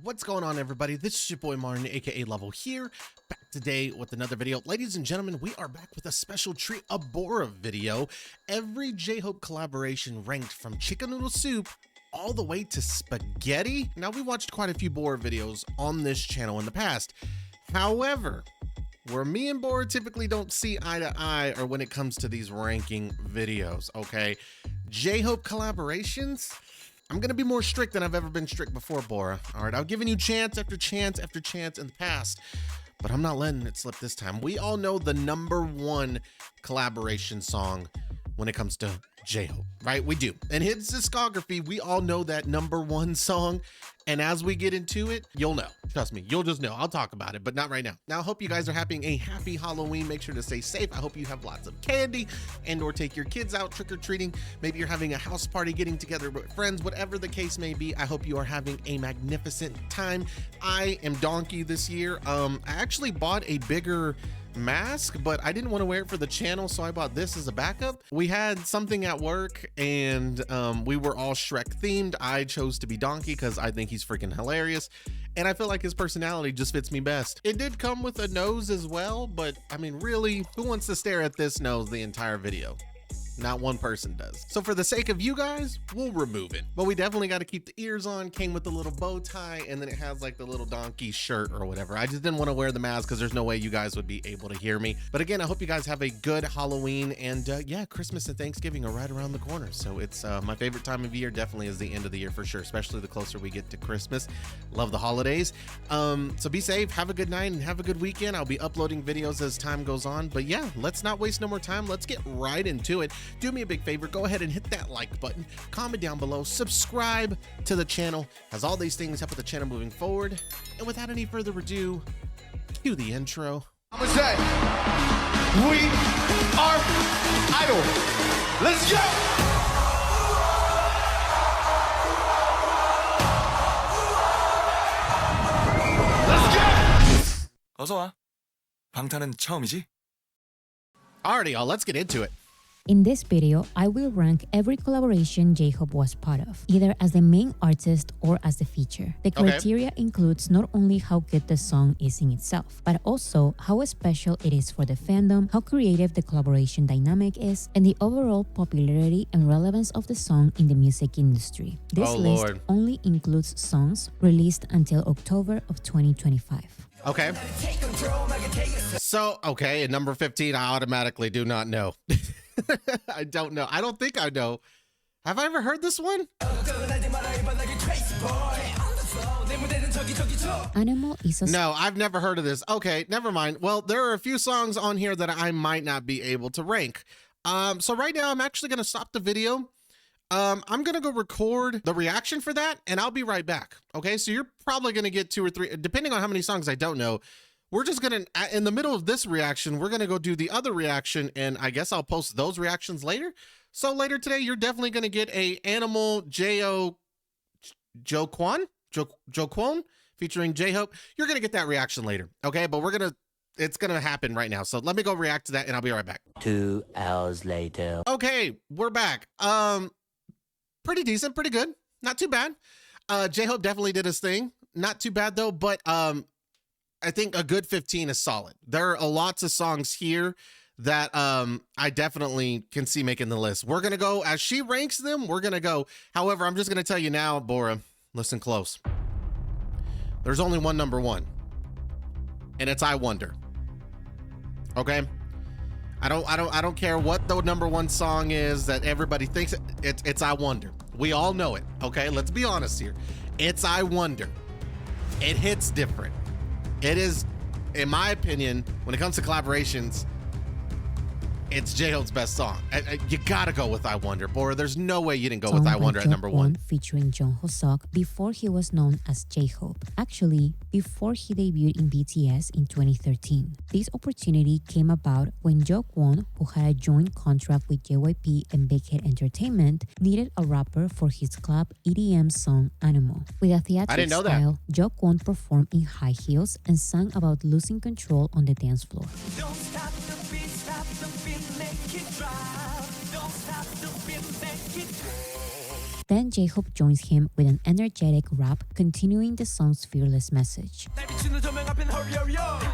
What's going on, everybody? This is your boy Martin, aka Level here, back today with another video. Ladies and gentlemen, we are back with a special treat, a Bora video. Every J-Hope collaboration ranked from chicken noodle soup all the way to spaghetti. Now, we watched quite a few Bora videos on this channel in the past. However, where me and Bora typically don't see eye to eye are when it comes to these ranking videos, okay? J-Hope collaborations, I'm gonna be more strict than I've ever been strict before, Bora. All right, I've given you chance after chance after chance in the past, but I'm not letting it slip this time. We all know the #1 collaboration song when it comes to J-Hope, right? We do. In his discography, we all know that #1 song. And as we get into it, you'll know. Trust me, you'll just know. I'll talk about it, but not right now. Now, I hope you guys are having a happy Halloween. Make sure to stay safe. I hope you have lots of candy and or take your kids out trick-or-treating. Maybe you're having a house party, getting together with friends, whatever the case may be. I hope you are having a magnificent time. I am Donkey this year. I actually bought a bigger mask, but I didn't want to wear it for the channel, so I bought this as a backup. We had something at work and we were all Shrek themed. I chose to be Donkey because I think he's freaking hilarious and I feel like his personality just fits me best. It did come with a nose as well, but I mean, really, who wants to stare at this nose the entire video? Not one person does. So for the sake of you guys, we'll remove it. But we definitely got to keep the ears on. Came with the little bow tie, and then it has like the little donkey shirt or whatever. I just didn't want to wear the mask because there's no way you guys would be able to hear me. But again, I hope you guys have a good Halloween, and yeah, Christmas and Thanksgiving are right around the corner. So it's my favorite time of year. Definitely is the end of the year for sure, especially the closer we get to Christmas. Love the holidays. So be safe, have a good night, and have a good weekend. I'll be uploading videos as time goes on. But yeah, let's not waste no more time. Let's get right into it. Do me a big favor, go ahead and hit that like button, comment down below, subscribe to the channel, as all these things help with the channel moving forward. And without any further ado, cue the intro. I'm gonna say, we are idol. Let's go! Let's go! 어서 와. 방탄은 처음이지? Alrighty, y'all, let's get into it. In this video, I will rank every collaboration J-Hope was part of, either as the main artist or as the feature. The criteria includes not only how good the song is in itself, but also how special it is for the fandom, how creative the collaboration dynamic is, and the overall popularity and relevance of the song in the music industry. This list only includes songs released until October of 2025. Okay. So, okay, at number 15, I automatically do not know. I don't know. I don't think I know. Have I ever heard this one? Animal is a No, I've never heard of this. Okay, never mind. Well, there are a few songs on here that I might not be able to rank. So right now I'm actually going to stop the video. I'm going to go record the reaction for that and I'll be right back. Okay, so you're probably going to get 2 or 3, depending on how many songs I don't know. We're just going to, in the middle of this reaction, we're going to go do the other reaction, and I guess I'll post those reactions later. So later today, you're definitely going to get a Animal Jokwon featuring J-Hope. You're going to get that reaction later, okay? But it's going to happen right now. So let me go react to that, and I'll be right back. 2 hours later. Okay, we're back. Pretty decent, pretty good. Not too bad. J-Hope definitely did his thing. Not too bad, though, but I think a good 15 is solid. There are lots of songs here that I definitely can see making the list. We're going to go, as she ranks them, we're going to go. However, I'm just going to tell you now, Bora, listen close. There's only one #1, and it's I Wonder. Okay? I don't care what the #1 song is that everybody thinks it's I Wonder. We all know it, okay? Let's be honest here. It's I Wonder. It hits different. It is, in my opinion, when it comes to collaborations, it's J-Hope's best song. You gotta go with I Wonder. Bora, there's no way you didn't go with I Wonder at #1. Featuring Jung Ho-seok before he was known as J-Hope. Actually, before he debuted in BTS in 2013. This opportunity came about when Jokwon, who had a joint contract with JYP and Big Hit Entertainment, needed a rapper for his club EDM song Animal. With a theatric style, Jokwon performed in high heels and sang about losing control on the dance floor. Don't stop the beat, stop the beat, make it drop. Don't stop the beat, make it drop. Then J-Hope joins him with an energetic rap, continuing the song's fearless message. 날 비추는 조명 앞엔 hurry hurry up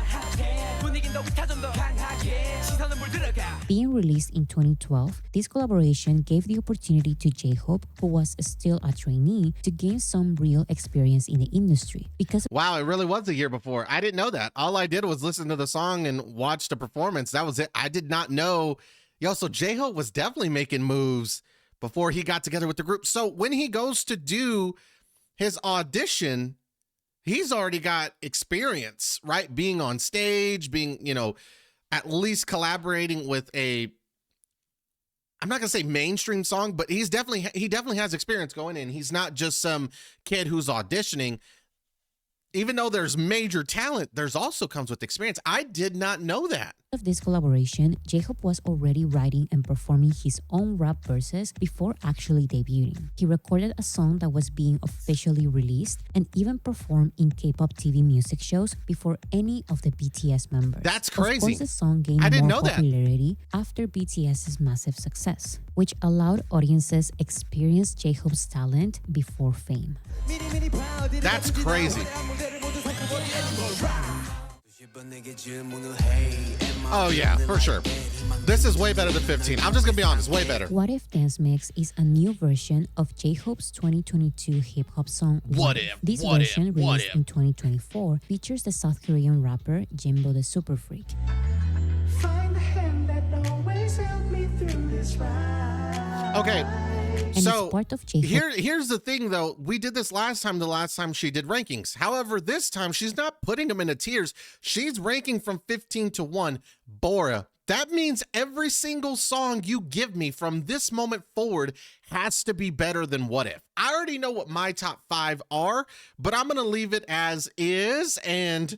분위긴 더욱더 좀 더 강하게 시선은 물 들어가 Being released in 2012, this collaboration gave the opportunity to J-Hope, who was still a trainee, to gain some real experience in the industry. Because Wow, it really was a year before. I didn't know that. All I did was listen to the song and watch the performance. That was it. I did not know. Yo, so J-Hope was definitely making moves before he got together with the group. So when he goes to do his audition, he's already got experience, right? Being on stage, being, at least collaborating with a, I'm not gonna say mainstream song, but he definitely has experience going in. He's not just some kid who's auditioning. Even though there's major talent, there's also comes with experience. I did not know that. of this collaboration, J-Hope was already writing and performing his own rap verses before actually debuting. He recorded a song that was being officially released and even performed in K-pop TV music shows before any of the BTS members. That's Of crazy. course, the song gained I didn't more know that. popularity after BTS's massive success, which allowed audiences experience J-Hope's talent before fame. That's crazy. Oh yeah, for sure. This is way better than 15. I'm just gonna be honest, way better. What If Dance Mix is a new version of J-Hope's 2022 hip-hop song What If, This What If, version, What released If. in 2024, features the South Korean rapper Jimbo the Super Freak. Find the hand that always helped me through this ride. Okay, And so it's part of J-Hope. here's the thing though. We did this last time she did rankings. However, this time she's not putting them into tiers. She's ranking from 15 to 1. Bora. That means every single song you give me from this moment forward has to be better than What If. I already know what my top 5 are, but I'm going to leave it as is, and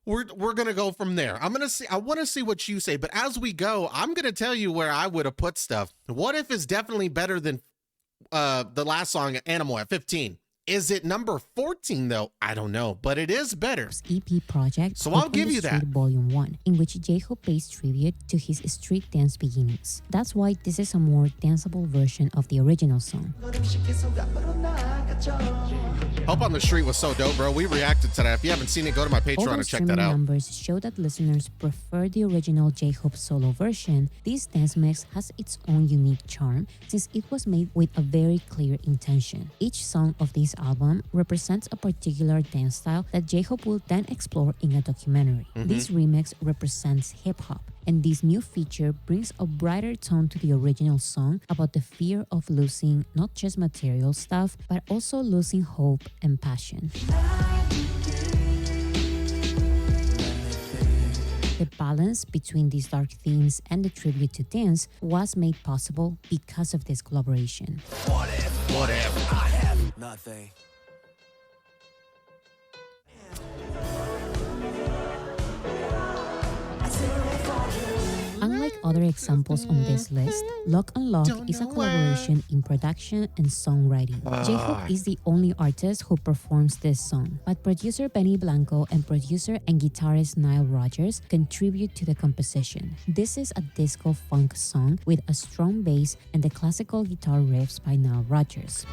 we're going to go from there. I want to see what you say, but as we go, I'm going to tell you where I would have put stuff. What If is definitely better than the last song, Animal, at 15. Is it number 14 though? I don't know, but it is better. EP project, So I'll Hope on give the you that. Street Volume 1, in which J-Hope pays tribute to his street dance beginnings. That's why this is a more danceable version of the original song. Hope on the Street was so dope, bro. We reacted to that. If you haven't seen it, go to my Patreon Although and check that streaming out. numbers show that listeners prefer the original J-Hope solo version, this dance mix has its own unique charm since it was made with a very clear intention. Each song of this album represents a particular dance style that J-Hope will then explore in a documentary. This remix represents hip-hop, and this new feature brings a brighter tone to the original song about the fear of losing not just material stuff, but also losing hope and passion. The balance between these dark themes and the tribute to dance was made possible because of this collaboration. What If. Nothing. Unlike other examples on this list, Lock and Lock Don't is a know collaboration in production and songwriting. J-Hope is the only artist who performs this song, but producer Benny Blanco and producer and guitarist Nile Rodgers contribute to the composition. This is a disco funk song with a strong bass and the classical guitar riffs by Nile Rodgers.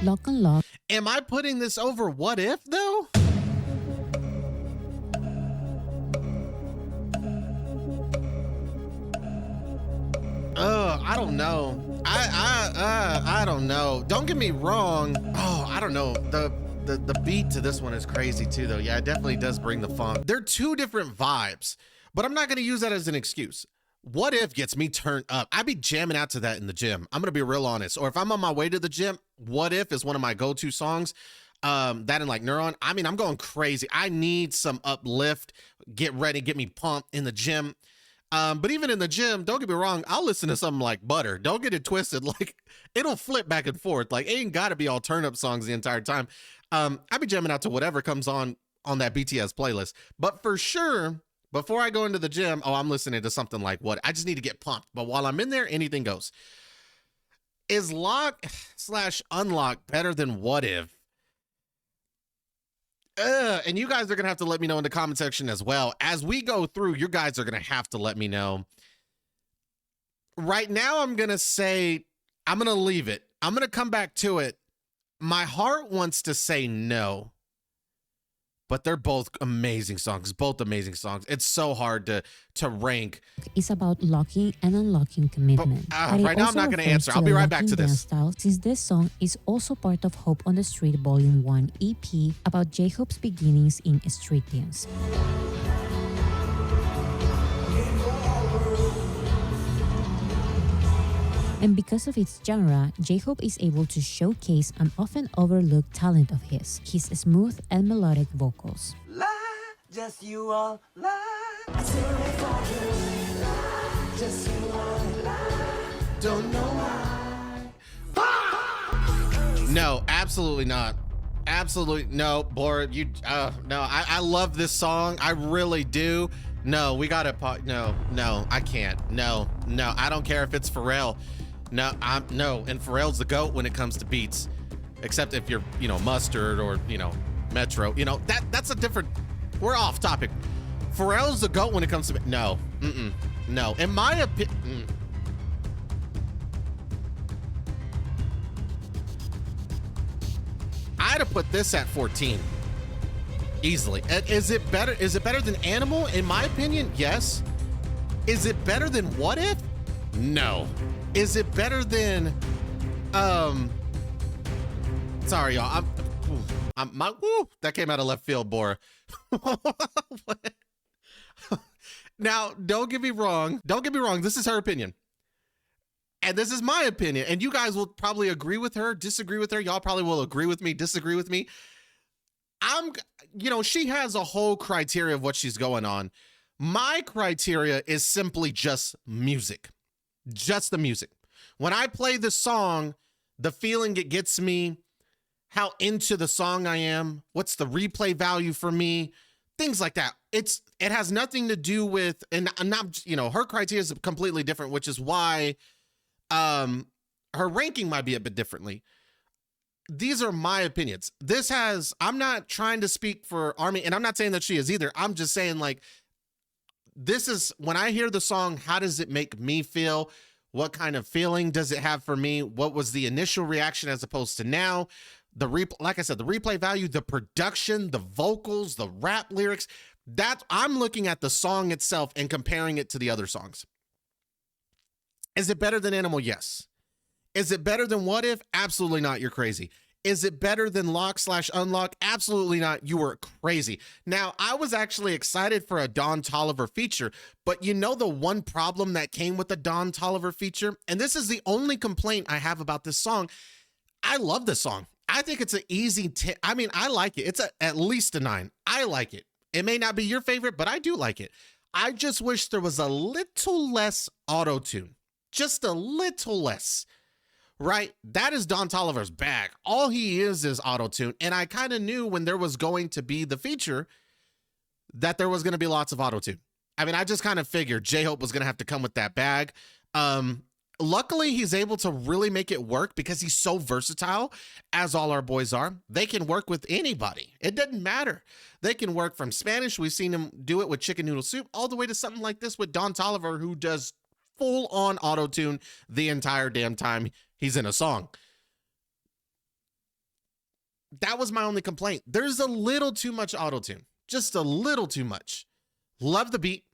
Lock and Lock Am I putting this over What If though? I don't know. I don't know. Don't get me wrong. Oh, I don't know. The beat to this one is crazy too though. Yeah, it definitely does bring the funk. They're two different vibes, but I'm not gonna use that as an excuse. What If gets me turned up. I be jamming out to that in the gym. I'm gonna be real honest. Or if I'm on my way to the gym, What If is one of my go-to songs. That and like Neuron. I mean, I'm going crazy. I need some uplift. Get ready, get me pumped in the gym. But even in the gym, don't get me wrong, I'll listen to something like Butter. Don't get it twisted. Like, it'll flip back and forth. Like, it ain't gotta be all turn up songs the entire time. I be jamming out to whatever comes on that BTS playlist. But for sure, before I go into the gym, I'm listening to something like What. I just need to get pumped. But while I'm in there, anything goes. Is Lock / Unlock better than What If? And you guys are gonna have to let me know in the comment section as well. As we go through, you guys are gonna have to let me know. Right now, I'm gonna say, I'm gonna leave it. I'm gonna come back to it. My heart wants to say no, but they're both amazing songs. Both amazing songs. It's so hard to rank. It's about locking and unlocking commitment. But right now, I'm not going to answer. I'll be right back to this. Style, since this song is also part of Hope on the Street Volume 1 EP about J-Hope's beginnings in street dance. And because of its genre, J-Hope is able to showcase an often overlooked talent of his smooth and melodic vocals. lie, just you all lie. Don't know why. No, absolutely not. Absolutely no, Bora. You, no. I love this song. I really do. No, we gotta. No, I can't. No, I don't care if it's Pharrell. No, no. And Pharrell's the GOAT when it comes to beats, except if you're, Mustard or Metro. That's a different. We're off topic. Pharrell's the GOAT when it comes to no, no. In my opinion. I'd have put this at 14 easily. Is it better? Is it better than Animal? In my opinion, yes. Is it better than What If? No. Is it better than sorry y'all, that came out of left field, Bora. Now, don't get me wrong, this is her opinion. And this is my opinion. And you guys will probably agree with her, disagree with her. Y'all probably will agree with me, disagree with me. She has a whole criteria of what she's going on. My criteria is simply just music. Just the music. When I play the song, the feeling it gets me, how into the song I am, what's the replay value for me, things like that. It has nothing to do with, and not, her criteria is completely different, which is why her ranking might be a bit differently. These are my opinions. I'm not trying to speak for Army, and I'm not saying that she is either. I'm just saying, like, this is, when I hear the song, how does it make me feel? What kind of feeling does it have for me? What was the initial reaction as opposed to now? Like I said, the replay value, the production, the vocals, the rap lyrics, that I'm looking at the song itself and comparing it to the other songs. Is it better than Animal? Yes. Is it better than What If? Absolutely not. You're crazy. Is it better than Lock/Unlock? Absolutely not. You were crazy. Now, I was actually excited for a Don Toliver feature, but the one problem that came with the Don Toliver feature, and this is the only complaint I have about this song. I love this song. I think it's an easy 10. I mean, I like it. It's at least a 9. I like it. It may not be your favorite, but I do like it. I just wish there was a little less auto-tune. Just a little less. Right? That is Don Toliver's bag. All he is auto-tune. And I kind of knew when there was going to be the feature that there was going to be lots of auto-tune. I mean, I just kind of figured J-Hope was going to have to come with that bag. Luckily, he's able to really make it work because he's so versatile, as all our boys are. They can work with anybody. It doesn't matter. They can work from Spanish. We've seen him do it with Chicken Noodle Soup, all the way to something like this with Don Toliver, who does full-on auto-tune the entire damn time he's in a song. That was my only complaint. There's a little too much auto-tune. Just a little too much. Love the beat.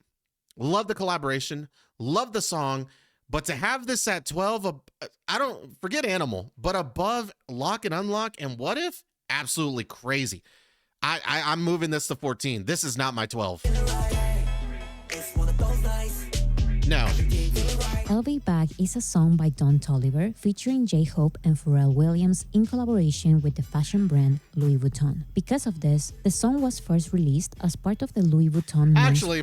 Love the collaboration. Love the song. But to have this at 12, I don't forget Animal, but above Lock and Unlock and What If? Absolutely crazy. I'm moving this to 14. This is not my 12. No. LV Bag is a song by Don Toliver featuring J-Hope and Pharrell Williams in collaboration with the fashion brand Louis Vuitton. Because of this, the song was first released as part of the Louis Vuitton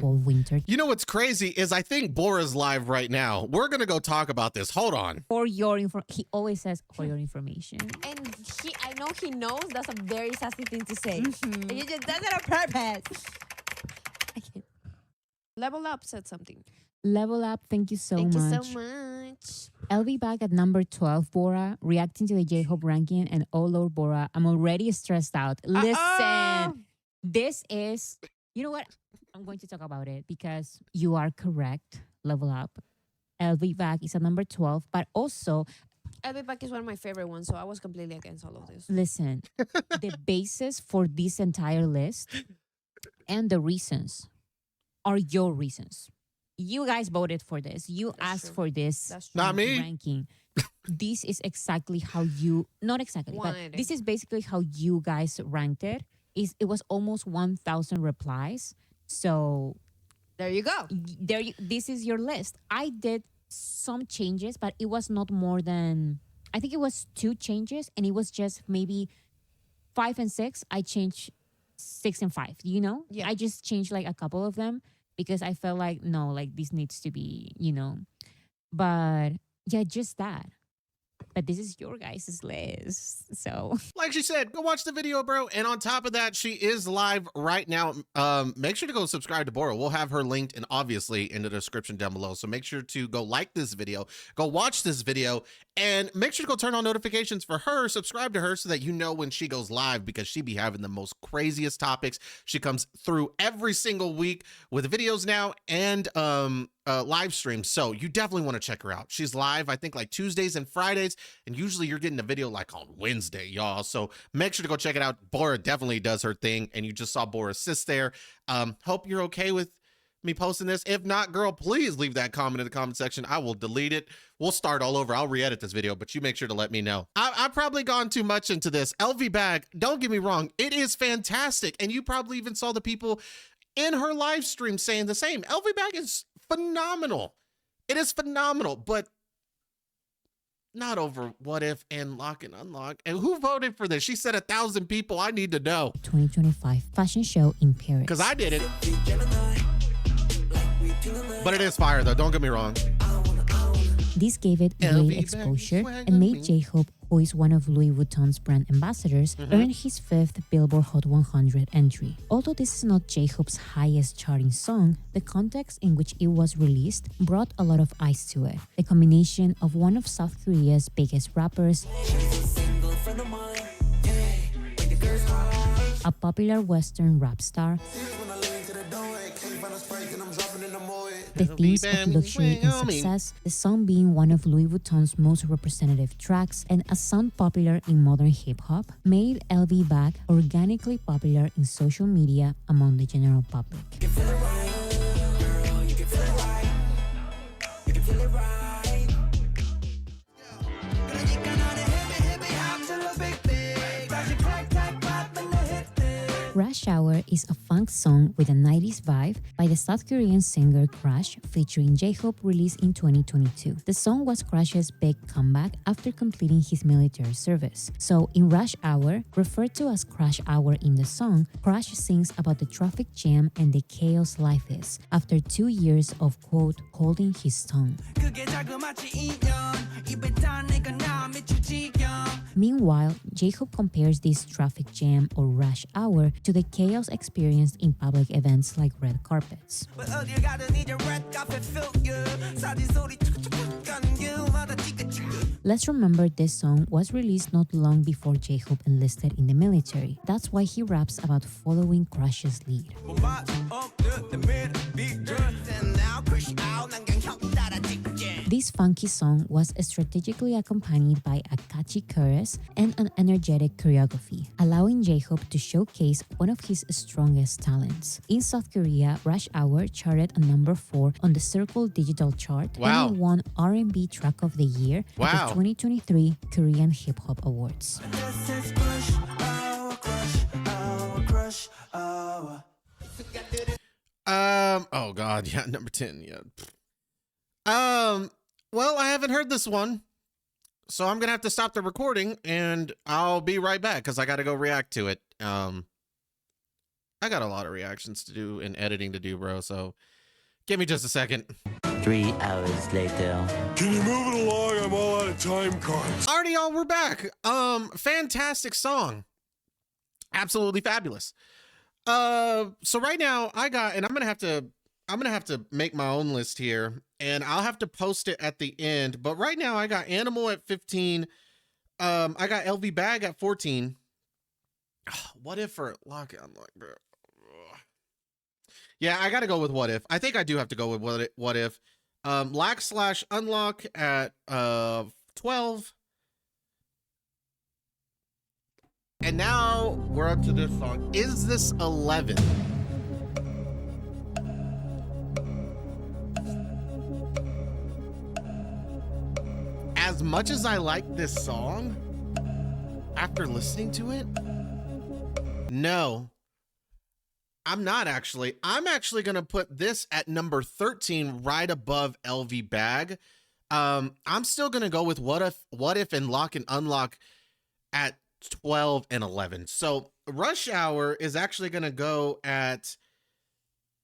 Fall/Winter. You know what's crazy is I think Bora's live right now. We're going to go talk about this. Hold on. For your he always says for your information. And I know he knows that's a very sassy thing to say. And he just does it on purpose. I can't. Level Up said something. Level Up, thank you so much. Thank you so much. LV Bag at number 12, Bora, reacting to the J-Hope ranking, and oh Lord, Bora, I'm already stressed out. Listen, This is, you know what? I'm going to talk about it because you are correct. Level Up. LV Bag is at number 12, but also, I'll Be Back is one of my favorite ones, so I was completely against all of this. listen, the basis for this entire list and the reasons are your reasons. You guys voted for this. You That's asked true. for this That's true. Not me. ranking. This is exactly how you, not exactly, but Wanted it. this is basically how you guys ranked it. It was almost 1,000 replies. So There you go. this is your list. I did some changes, but it was not more than, I think it was 2 changes, and it was just maybe 5 and 6. I changed 6 and 5, you know? Yeah. I just changed like a couple of them because I felt like, no, like this needs to be, you know. But yeah, just that. But this is your guys' list. So Like she said, go watch the video, bro. And on top of that, she is live right now. Make sure to go subscribe to Bora. We'll have her linked and obviously in the description down below. So make sure to go like this video, go watch this video, and make sure to go turn on notifications for her. Subscribe to her so that you know when she goes live, because she be having the most craziest topics. She comes through every single week with videos now and live streams. So you definitely want to check her out. She's live, I think, like Tuesdays and Fridays, and usually you're getting a video like on Wednesday, y'all. So make sure to go check it out. Bora definitely does her thing, and you just saw Bora sis there. Hope you're okay with me posting this. If not, girl, please leave that comment in the comment section. I will delete it. We'll start all over. I'll re-edit this video, but you make sure to let me know. I've probably gone too much into this. LV Bag, don't get me wrong, it is fantastic, and you probably even saw the people in her live stream saying the same. LV Bag is phenomenal. It is phenomenal, but not over What If and Lock and Unlock. And who voted for this? She said 1,000 people. I need to know. 2025 fashion show in Paris. Because I did it. But it is fire, though. Don't get me wrong. This gave it LV great bag exposure swag and on made me. J-Hope, who is one of Louis Vuitton's brand ambassadors, earn his 5th Billboard Hot 100 entry. Although this is not J-Hope's highest charting song, the context in which it was released brought a lot of eyes to it. The combination of one of South Korea's biggest rappers, a popular Western rap star, the themes of luxury and success, the song being one of Louis Vuitton's most representative tracks, and a sound popular in modern hip-hop, made LV Bag organically popular in social media among the general public. Rush Hour is a funk song with a 90s vibe by the South Korean singer Crash, featuring J-Hope, released in 2022. The song was Crash's big comeback after completing his military service. So in Rush Hour, referred to as Crash Hour in the song, Crash sings about the traffic jam and the chaos life is after 2 years of, quote, holding his tongue. Meanwhile, J-Hope compares this traffic jam or rush hour to the chaos experienced in public events like red carpets. Let's remember this song was released not long before J-Hope enlisted in the military. That's why he raps about following Crash's lead. This funky song was strategically accompanied by a catchy chorus and an energetic choreography, allowing J-Hope to showcase one of his strongest talents. In South Korea, Rush Hour charted a number 4 on the Circle Digital Chart Wow. and it won R&B Track of the Year at Wow. the 2023 Korean Hip Hop Awards. Oh God, yeah, number 10, yeah. Well, I haven't heard this one, so I'm gonna have to stop the recording, and I'll be right back because I gotta go react to it. I got a lot of reactions to do and editing to do, bro. So give me just a second. 3 hours later. Can you move it along? I'm all out of time cards. Alrighty, y'all, we're back. Fantastic song, absolutely fabulous. So right now I got, and I'm gonna have to make my own list here, and I'll have to post it at the end. But right now I got Animal at 15. I got LV Bag at 14. What if for Lock and Unlock, bro? Yeah, I gotta go with What If. I think I do have to go with What If. Lack / Unlock at 12. And now we're up to this song. Is this 11? As much as I like this song, after listening to it, no, I'm not actually. I'm actually going to put this at number 13, right above LV Bag. I'm still going to go with What If and Lock and Unlock at 12 and 11. So Rush Hour is actually going to go at,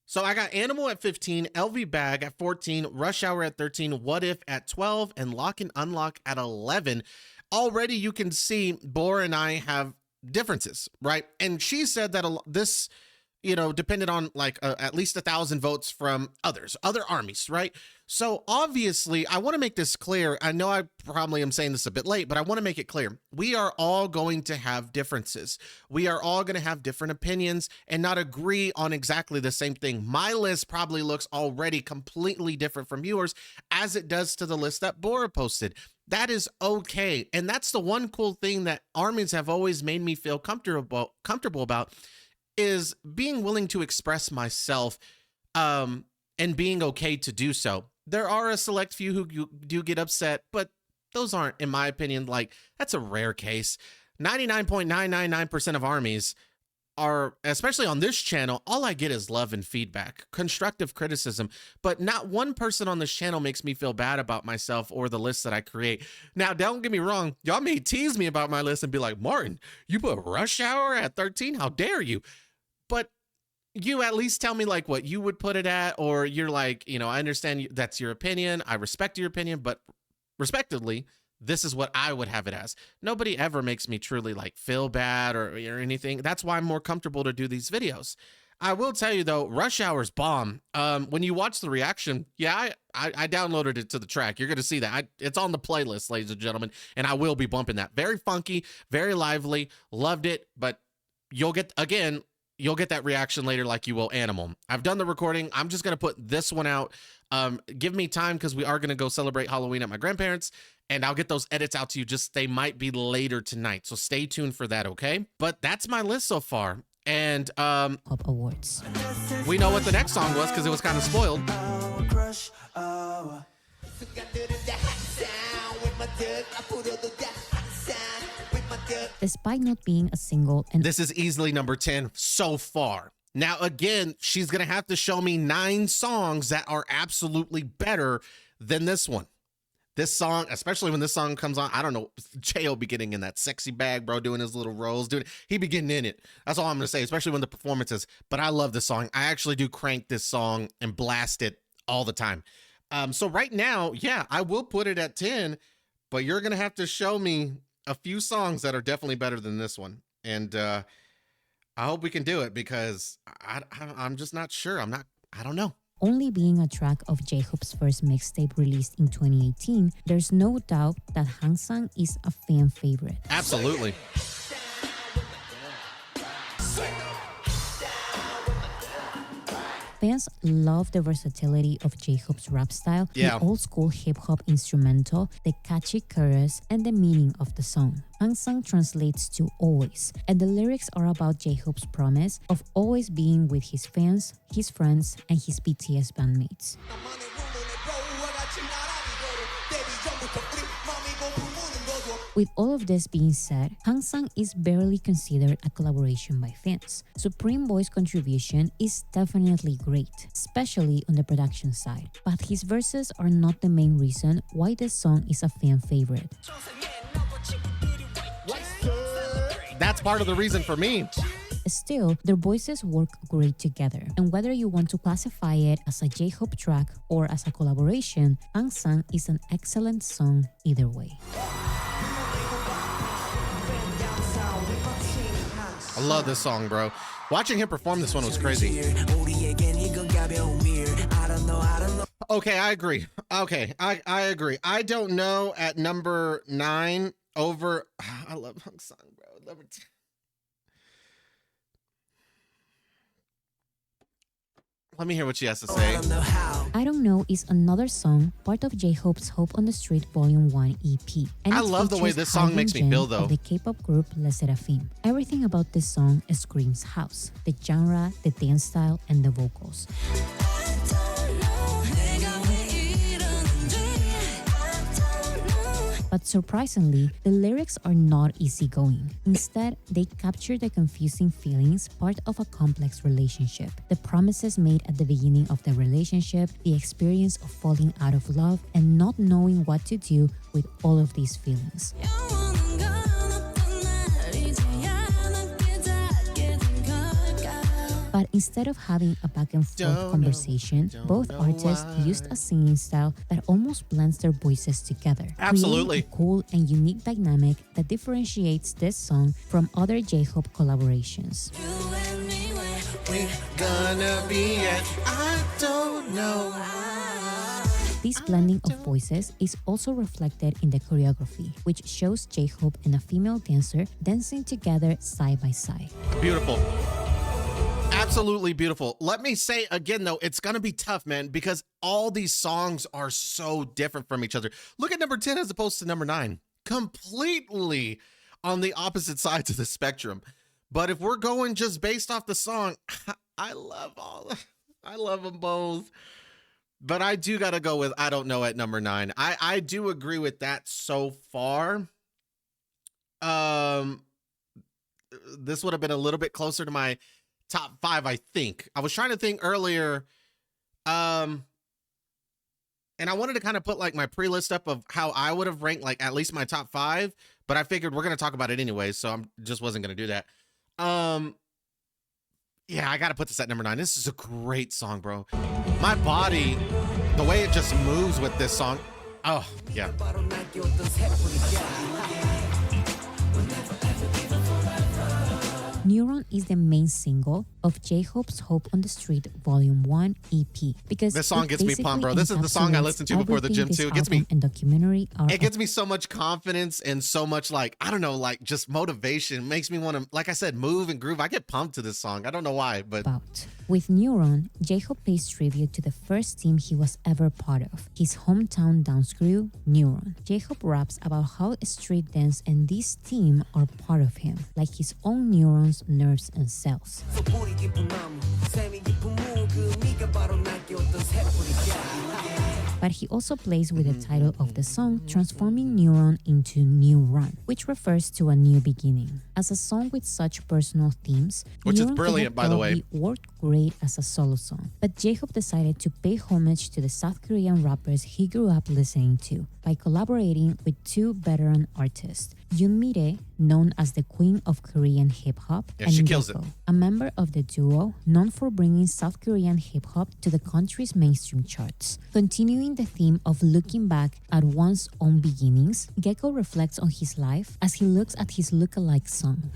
so I got Animal at 15, LV Bag at 14, Rush Hour at 13, What If at 12, and Lock and Unlock at 11. Already you can see Bor and I have differences, right? And she said that this, depended on like at least 1,000 votes from other armies, right? So obviously I want to make this clear. I know I probably am saying this a bit late, but I want to make it clear. We are all going to have differences. We are all going to have different opinions and not agree on exactly the same thing. My list probably looks already completely different from yours, as it does to the list that Bora posted. That is okay. And that's the one cool thing that armies have always made me feel comfortable about, is being willing to express myself and being okay to do so. There are a select few who do get upset, but those aren't, in my opinion, like, that's a rare case. 99.999% of armies are, especially on this channel, all I get is love and feedback, constructive criticism, but not one person on this channel makes me feel bad about myself or the list that I create. Now, don't get me wrong, y'all may tease me about my list and be like, Martin, you put Rush Hour at 13? How dare you? But you at least tell me like what you would put it at, or you're like, I understand that's your opinion. I respect your opinion, but respectively, this is what I would have it as. Nobody ever makes me truly like feel bad or anything. That's why I'm more comfortable to do these videos. I will tell you though, Rush Hour's bomb. When you watch the reaction, yeah, I downloaded it to the track. You're going to see that. It's on the playlist, ladies and gentlemen, and I will be bumping that. Very funky, very lively, loved it, but you'll get that reaction later like you will Animal. I've done the recording. I'm just going to put this one out. Give me time because we are going to go celebrate Halloween at my grandparents', and I'll get those edits out to you. They might be later tonight, so stay tuned for that, okay? But that's my list so far. And Pop Awards. we know what the next song was because it was kind of spoiled. Despite not being a single, and This is easily number 10 so far. Now, again, she's going to have to show me 9 songs that are absolutely better than this one. This song, especially when this song comes on, I don't know, J.O. be getting in that sexy bag, bro, doing his little rolls, he be getting in it. That's all I'm going to say, especially when the performances. But I love this song. I actually do crank this song and blast it all the time. So right now, yeah, I will put it at 10, but you're going to have to show me a few songs that are definitely better than this one. And I hope we can do it because I'm just not sure. I don't know. only being a track of J-Hope's first mixtape released in 2018, there's no doubt that Hangsang is a fan favorite. Absolutely. Fans love the versatility of J-Hope's rap style, Yeah. the old-school hip-hop instrumental, the catchy chorus, and the meaning of the song. Hangsang translates to always, and the lyrics are about J-Hope's promise of always being with his fans, his friends, and his BTS bandmates. With all of this being said, Hangsang is barely considered a collaboration by fans. Supreme Boy's contribution is definitely great, especially on the production side, but his verses are not the main reason why this song is a fan favorite. That's part of the reason for me. Still, their voices work great together, and whether you want to classify it as a J-Hope track or as a collaboration, Hangsang is an excellent song either way. I love this song, bro. Watching him perform this one was crazy. Okay, I agree. Okay, I agree. I don't know at number 9 over... I love Hangsang, bro. Number 10. Let me hear what she has to say. I Don't Know is another song, part of J-Hope's Hope on the Street Volume 1 EP. And I it love the way features this song makes me Hyun feel, Jin though. of the K-pop group Le Sserafim. Everything about this song screams house. The genre, the dance style, and the vocals. But surprisingly, the lyrics are not easygoing. Instead, they capture the confusing feelings part of a complex relationship, the promises made at the beginning of the relationship, the experience of falling out of love, and not knowing what to do with all of these feelings. But instead of having a back and forth conversation, both artists used a singing style that almost blends their voices together. Absolutely. Creating a cool and unique dynamic that differentiates this song from other J-Hope collaborations. We're gonna be at I don't know. This blending of voices is also reflected in the choreography, which shows J-Hope and a female dancer dancing together side by side. Beautiful. Absolutely beautiful. Let me say again, though, it's going to be tough, man, because all these songs are so different from each other. Look at number 10 as opposed to number 9. Completely on the opposite sides of the spectrum. But if we're going just based off the song, I love them both. But I do got to go with I Don't Know at number 9. I do agree with that so far. This would have been a little bit closer to my top 5, I think. I was trying to think earlier, and I wanted to kind of put like my pre-list up of how I would have ranked like at least my top 5, but I figured we're gonna talk about it anyway, so I'm just wasn't gonna do that. Yeah, I gotta put this at number 9. This is a great song, bro. My body, the way it just moves with this song. Oh yeah. Neuron is the main single of J-Hope's Hope on the Street Volume 1 EP because this song it gets me pumped, bro. This is the song I listen to before the gym too. It gets me and documentary are it gives me so much confidence and so much like, I don't know, like just motivation. Makes me want to, like I said, move and groove. I get pumped to this song. I don't know why, but about. With Neuron, J-Hope pays tribute to the first team he was ever part of, his hometown dance crew, Neuron. J-Hope raps about how street dance and this team are part of him, like his own neurons, nerves, and cells. But he also plays with the title of the song, transforming Neuron into New Run, which refers to a new beginning. As a song with such personal themes, which is Neuron brilliant, by the way, worked great as a solo song. But J-Hope decided to pay homage to the South Korean rappers he grew up listening to by collaborating with 2 veteran artists, Yoon Mi-rae, known as the Queen of Korean Hip Hop, yeah, and she kills Gekko, it. a member of the duo known for bringing South Korean hip hop to the country's mainstream charts. Continuing the theme of looking back at one's own beginnings, Gekko reflects on his life as he looks at his look-alike son.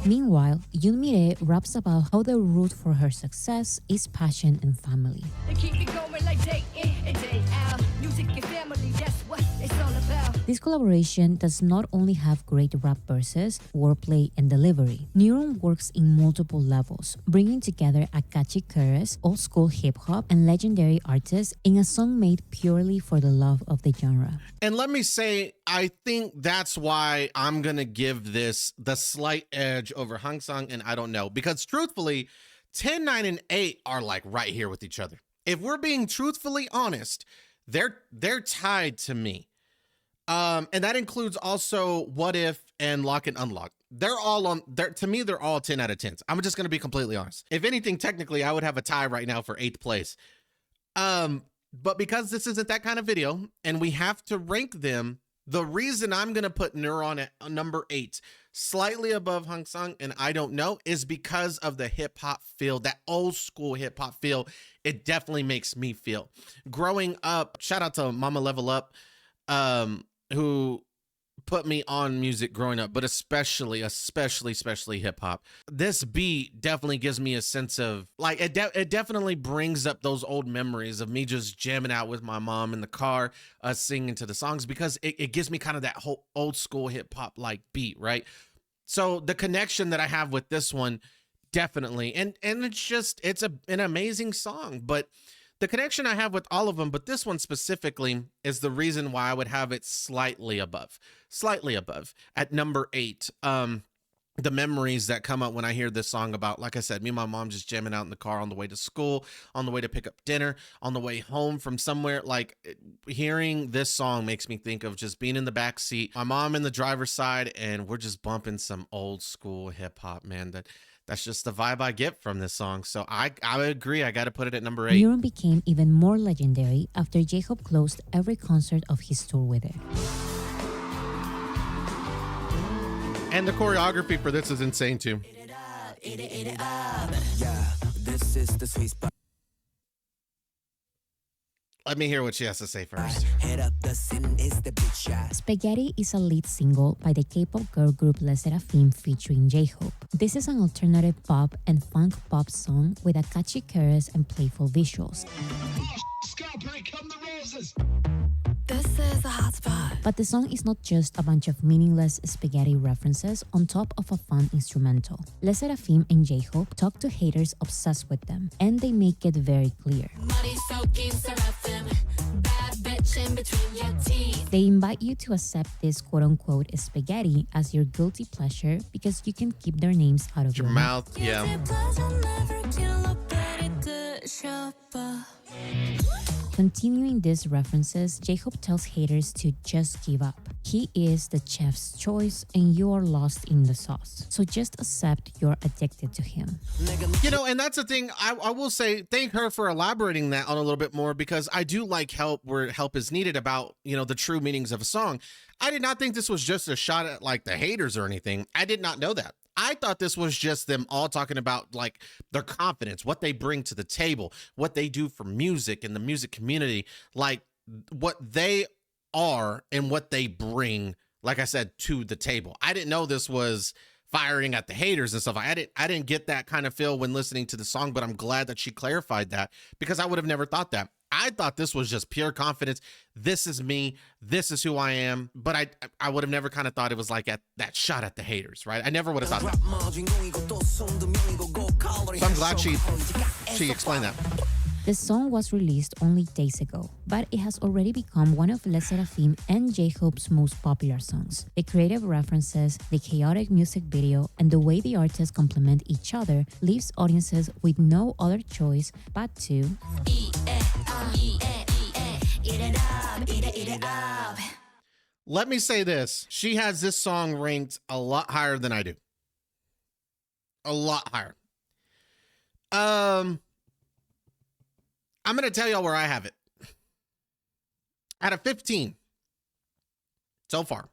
Meanwhile, Yoon Mi-rae raps about how the root for her success is passion and family. They keep me going like day in and day out. Music and family, that's what it's all about. This collaboration does not only have great rap verses, wordplay, and delivery. Neuron works in multiple levels, bringing together a catchy chorus, old-school hip-hop, and legendary artists in a song made purely for the love of the genre. And let me say, I think that's why I'm going to give this the slight edge over Hang Sang and I Don't Know. Because truthfully, 10, 9, and 8 are like right here with each other. If we're being truthfully honest, they're tied to me. And that includes also What If and Lock and Unlock. They're all on there. To me, they're all 10 out of 10s. I'm just going to be completely honest. If anything, technically, I would have a tie right now for 8th place. But because this isn't that kind of video and we have to rank them, the reason I'm going to put Neuron at number 8, slightly above Hang Sang and I Don't Know, is because of the hip hop feel, that old school hip hop feel. It definitely makes me feel. Growing up, shout out to Mama Level Up, who put me on music growing up, but especially hip hop. This beat definitely gives me a sense of like, it definitely brings up those old memories of me just jamming out with my mom in the car, singing to the songs, because it gives me kind of that whole old school hip hop like beat, right? So the connection that I have with this one, definitely, and it's an amazing song, but the connection I have with all of them, but this one specifically is the reason why I would have it slightly above at number 8. The memories that come up when I hear this song about, like I said, me and my mom just jamming out in the car on the way to school, on the way to pick up dinner, on the way home from somewhere. Like, hearing this song makes me think of just being in the back seat, my mom in the driver's side, and we're just bumping some old school hip hop, man. That's just the vibe I get from this song. So I agree. I got to put it at number 8. Neuron became even more legendary after J-Hope closed every concert of his tour with it. And the choreography for this is insane too. Let me hear what she has to say first. Spaghetti is a lead single by the K-pop girl group Les Seraphim featuring J-Hope. This is an alternative pop and funk pop song with a catchy chorus and playful visuals. This is a hot spot. But the song is not just a bunch of meaningless spaghetti references on top of a fun instrumental. Les Seraphim and J-Hope talk to haters obsessed with them, and they make it very clear. They invite you to accept this quote-unquote spaghetti as your guilty pleasure because you can keep their names out of Your mouth, yeah. Continuing these references, J-Hope tells haters to just give up. He is the chef's choice and you are lost in the sauce. So just accept you're addicted to him. You know, and that's the thing, I will say, thank her for elaborating that on a little bit more, because I do like help where help is needed about, you know, the true meanings of a song. I did not think this was just a shot at like the haters or anything. I did not know that. I thought this was just them all talking about like their confidence, what they bring to the table, what they do for music and the music community, like what they are and what they bring, like I said, to the table. I didn't know this was firing at the haters and stuff. I didn't get that kind of feel when listening to the song, but I'm glad that she clarified that, because I would have never thought that. I thought this was just pure confidence. This is me. This is who I am. But I would have never kind of thought it was like that shot at the haters, right? I never would have thought that. So I'm glad she explained that. The song was released only days ago, but it has already become one of Les Seraphim and J-Hope's most popular songs. The creative references, the chaotic music video, and the way the artists complement each other leaves audiences with no other choice but to Let me say this. She has this song ranked a lot higher than I do. A lot higher. I'm going to tell y'all where I have it. Out of 15 so far,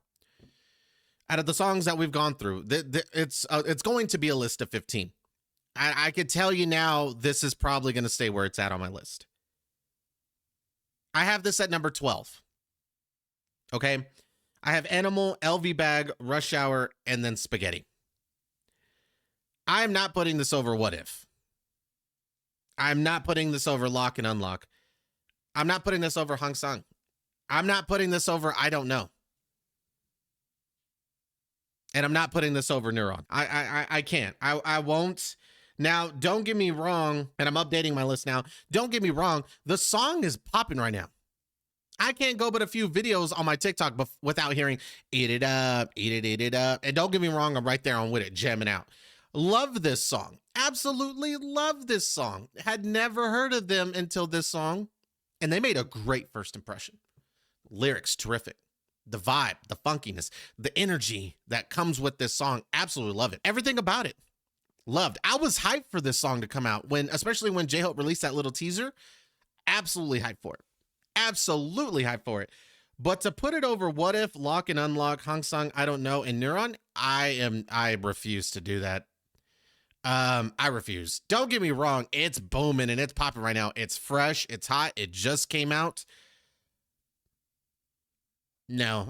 out of the songs that we've gone through, it's going to be a list of 15. I could tell you now, this is probably going to stay where it's at on my list. I have this at number 12. Okay. I have Animal, LV Bag, Rush Hour, and then Spaghetti. I am not putting this over What If. I'm not putting this over Lock and Unlock. I'm not putting this over Hang Sang. I'm not putting this over I Don't Know. And I'm not putting this over Neuron. I can't. I won't. Now, don't get me wrong, and I'm updating my list now. Don't get me wrong. The song is popping right now. I can't go but a few videos on my TikTok without hearing Eat It Up, Eat It Up. And don't get me wrong, I'm right there on with it, jamming out. Love this song. Absolutely love this song. Had never heard of them until this song. And they made a great first impression. Lyrics, terrific. The vibe, the funkiness, the energy that comes with this song. Absolutely love it. Everything about it. Loved. I was hyped for this song to come out, especially when J-Hope released that little teaser. Absolutely hyped for it. Absolutely hyped for it. But to put it over What If, Lock and Unlock, Hang Sang, I Don't Know, and Neuron, I refuse to do that. I refuse. Don't get me wrong. It's booming and it's popping right now. It's fresh. It's hot. It just came out. No,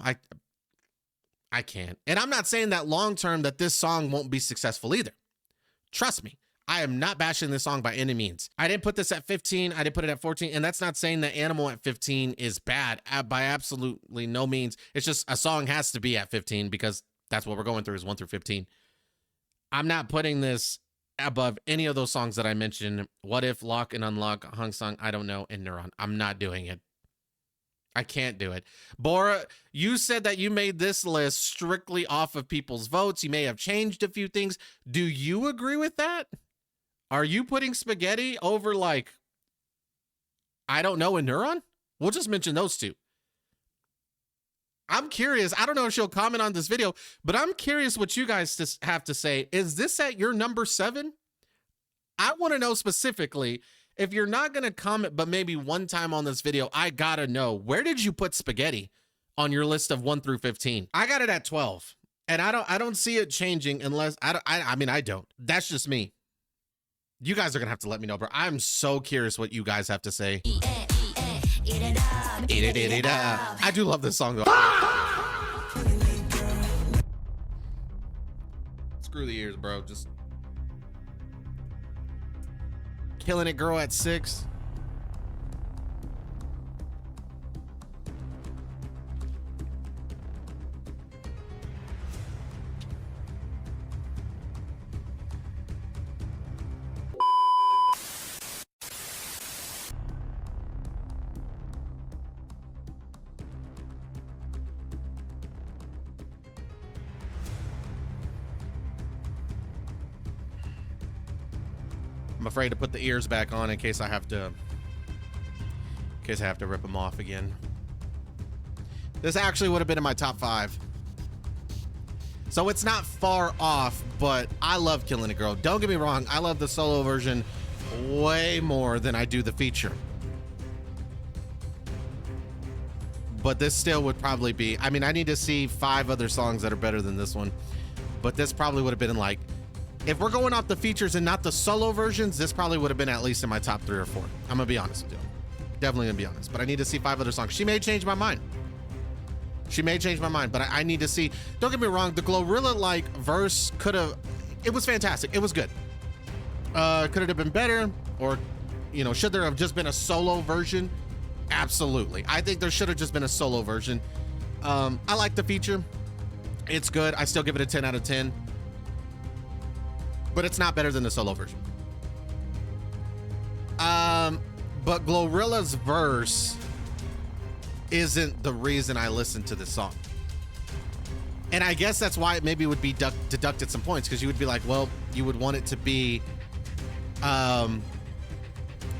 I can't. And I'm not saying that long term that this song won't be successful either. Trust me. I am not bashing this song by any means. I didn't put this at 15. I didn't put it at 14. And that's not saying that Animal at 15 is bad by absolutely no means. It's just a song has to be at 15 because That's what we're going through is 1 through 15. I'm not putting this above any of those songs that I mentioned. What If, Lock and Unlock, Hung Song, I Don't Know, and Neuron. I'm not doing it. I can't do it. Bora, you said that you made this list strictly off of people's votes. You may have changed a few things. Do you agree with that? Are you putting Spaghetti over like, I Don't Know, and Neuron? We'll just mention those two. I'm curious. I don't know if she'll comment on this video, but I'm curious what you guys have to say. Is this at your number 7? I want to know specifically. If you're not going to comment, but maybe one time on this video, I got to know, where did you put Spaghetti on your list of 1 through 15? I got it at 12, and I don't see it changing unless I mean, I don't. That's just me. You guys are going to have to let me know, bro. I'm so curious what you guys have to say. Eat it up. I do love this song, though. Screw the ears, bro. Just Killing It Girl at 6. I'm afraid to put the ears back on in case I have to rip them off again. This actually would have been in my top 5. So it's not far off, but I love Killing It Girl. Don't get me wrong, I love the solo version way more than I do the feature. But this still would probably be, I mean, I need to see 5 other songs that are better than this one. But this probably would have been like, if we're going off the features and not the solo versions, this probably would have been at least in my top 3 or 4. I'm gonna be honest with you. Definitely gonna be honest. But I need to see 5 other songs. She may change my mind. She may change my mind, but I need to see. Don't get me wrong, the Glorilla-like verse could have, it was fantastic. It was good. Could it have been better? Or, you know, should there have just been a solo version? Absolutely. I think there should have just been a solo version. I like the feature. It's good. I still give it a 10 out of 10. But it's not better than the solo version. But Glorilla's verse isn't the reason I listened to this song. And I guess that's why it maybe would be deducted some points, because you would be like, well, you would want it to be,